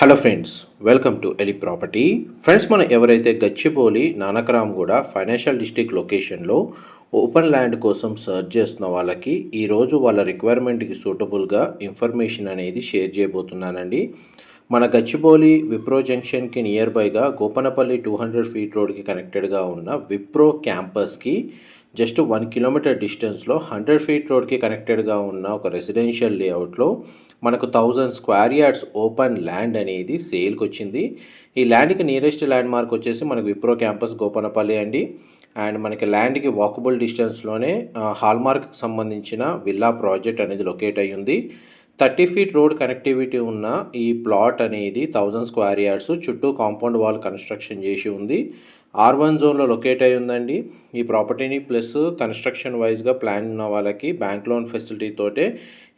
Hello friends, welcome to ఎలి property. Friends, మనం ఎవరైతే గచ్చిబౌలి నానక్రామ్గూడ ఫైనాన్షియల్ డిస్ట్రిక్ట్ లొకేషన్లో ఓపెన్ ల్యాండ్ కోసం సర్చ్ చేస్తున్న వాళ్ళకి ఈరోజు వాళ్ళ రిక్వైర్మెంట్కి సూటబుల్గా ఇన్ఫర్మేషన్ అనేది షేర్ చేయబోతున్నానండి. మన గచ్చిబౌలి విప్రో జంక్షన్కి నియర్ బైగా గోపనపల్లి 200 ఫీట్ రోడ్కి కనెక్టెడ్గా ఉన్న విప్రో క్యాంపస్కి జస్ట్ 1 కిలోమీటర్ డిస్టెన్స్లో 100 ఫీట్ రోడ్కి కనెక్టెడ్గా ఉన్న ఒక రెసిడెన్షియల్ లేఅవుట్లో మనకు 1000 స్క్వేర్ యార్డ్స్ ఓపెన్ ల్యాండ్ అనేది సేల్కి వచ్చింది. ఈ ల్యాండ్కి నియరెస్ట్ ల్యాండ్ మార్క్ వచ్చేసి మనకు విప్రో క్యాంపస్ గోపనపల్లి అండి. అండ్ మనకి ల్యాండ్కి వాకబుల్ డిస్టెన్స్లోనే హాల్మార్క్కి సంబంధించిన విల్లా ప్రాజెక్ట్ అనేది లొకేట్ అయ్యి ఉంది. 30 ఫీట్ రోడ్ కనెక్టివిటీ ఉన్న ఈ ప్లాట్ అనేది 1000 స్క్వేర్ యార్డ్స్ చుట్టూ కాంపౌండ్ వాల్ కన్స్ట్రక్షన్ చేసి ఉంది. R1 జోన్లో లొకేట్ అయి ఉందండి. ఈ ప్రాపర్టీని ప్లస్ కన్స్ట్రక్షన్ వైజ్గా ప్లాన్ ఉన్న వాళ్ళకి బ్యాంక్ లోన్ ఫెసిలిటీ తోటే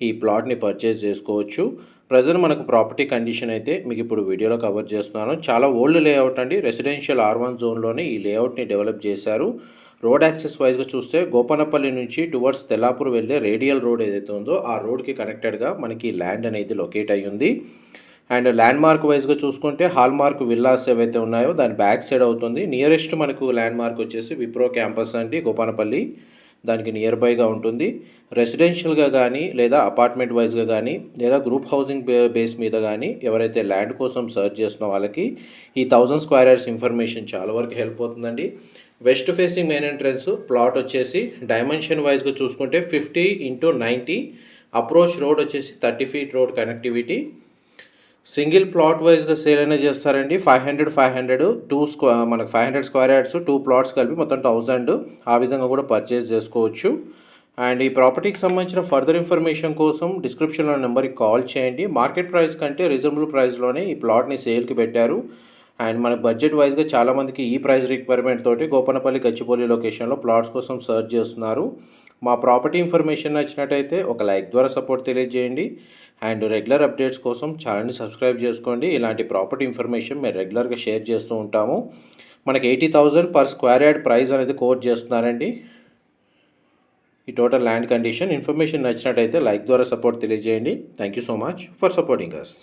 ఈ ప్లాట్ని పర్చేస్ చేసుకోవచ్చు. ప్రజెంట్ మనకు ప్రాపర్టీ కండిషన్ అయితే మీకు ఇప్పుడు వీడియోలో కవర్ చేస్తున్నాను. చాలా ఓల్డ్ లేఅవుట్ అండి. రెసిడెన్షియల్ R1 జోన్లోనే ఈ లేఅవుట్ని డెవలప్ చేశారు. రోడ్ యాక్సెస్ వైజ్గా చూస్తే గోపనపల్లి నుంచి టువర్డ్స్ తెల్లాపూర్ వెళ్ళే రేడియల్ రోడ్ ఏదైతే ఉందో ఆ రోడ్కి కనెక్టెడ్గా మనకి ల్యాండ్ అనేది లొకేట్ అయ్యి ఉంది. అండ్ ల్యాండ్ మార్క్ వైజ్గా చూసుకుంటే హాల్ మార్క్ విల్లాస్ ఏవైతే ఉన్నాయో దాని బ్యాక్ సైడ్ అవుతుంది. నియరెస్ట్ మనకు ల్యాండ్ మార్క్ వచ్చేసి విప్రో క్యాంపస్ అండి గోపనపల్లి, దానికి నియర్ బైగా ఉంటుంది. రెసిడెన్షియల్గా కానీ లేదా అపార్ట్మెంట్ వైజ్గా కానీ లేదా గ్రూప్ హౌసింగ్ బేస్ మీద కానీ ఎవరైతే ల్యాండ్ కోసం సర్చ్ చేస్తున్న వాళ్ళకి ఈ 1000 స్క్వేర్ యార్డ్స్ ఇన్ఫర్మేషన్ చాలా వరకు హెల్ప్ అవుతుందండి. West facing main entrance plot వచ్చేసి డైమెన్షన్ వైజ్గా చూసుకుంటే 50x90, అప్రోచ్ రోడ్ వచ్చేసి 30 feet road connectivity. Single plot వైజ్గా సేల్ అనేది చేస్తారండి. 500 మనకు 500 స్క్వేర్ యార్డ్స్ 2 ప్లాట్స్ కలిపి మొత్తం 1000 ఆ విధంగా కూడా పర్చేస్ చేసుకోవచ్చు. అండ్ ఈ ప్రాపర్టీకి సంబంధించిన ఫర్దర్ ఇన్ఫర్మేషన్ కోసం డిస్క్రిప్షన్లో నెంబర్కి కాల్ చేయండి. మార్కెట్ ప్రైస్ కంటే రీజనబుల్ ప్రైస్లోనే ఈ ప్లాట్ని సేల్కి పెట్టారు. అండ్ మన బడ్జెట్ వైజ్గా చాలామందికి ఈ ప్రైస్ రిక్వైర్మెంట్ తోటి గోపనపల్లి గచ్చిబౌలి లొకేషన్లో ప్లాట్స్ కోసం సర్చ్ చేస్తున్నారు. మా ప్రాపర్టీ ఇన్ఫర్మేషన్ నచ్చినట్టయితే ఒక లైక్ ద్వారా సపోర్ట్ తెలియజేయండి. అండ్ రెగ్యులర్ అప్డేట్స్ కోసం ఛానల్ని సబ్స్క్రైబ్ చేసుకోండి. ఇలాంటి ప్రాపర్టీ ఇన్ఫర్మేషన్ మేము రెగ్యులర్గా షేర్ చేస్తూ ఉంటాము. మనకి 80,000 పర్ స్క్వేర్ యార్డ్ ప్రైస్ అనేది కోట్ చేస్తున్నారండి. ఈ టోటల్ ల్యాండ్ కండిషన్ ఇన్ఫర్మేషన్ నచ్చినట్టయితే లైక్ ద్వారా సపోర్ట్ తెలియజేయండి. Thank you so much for supporting us.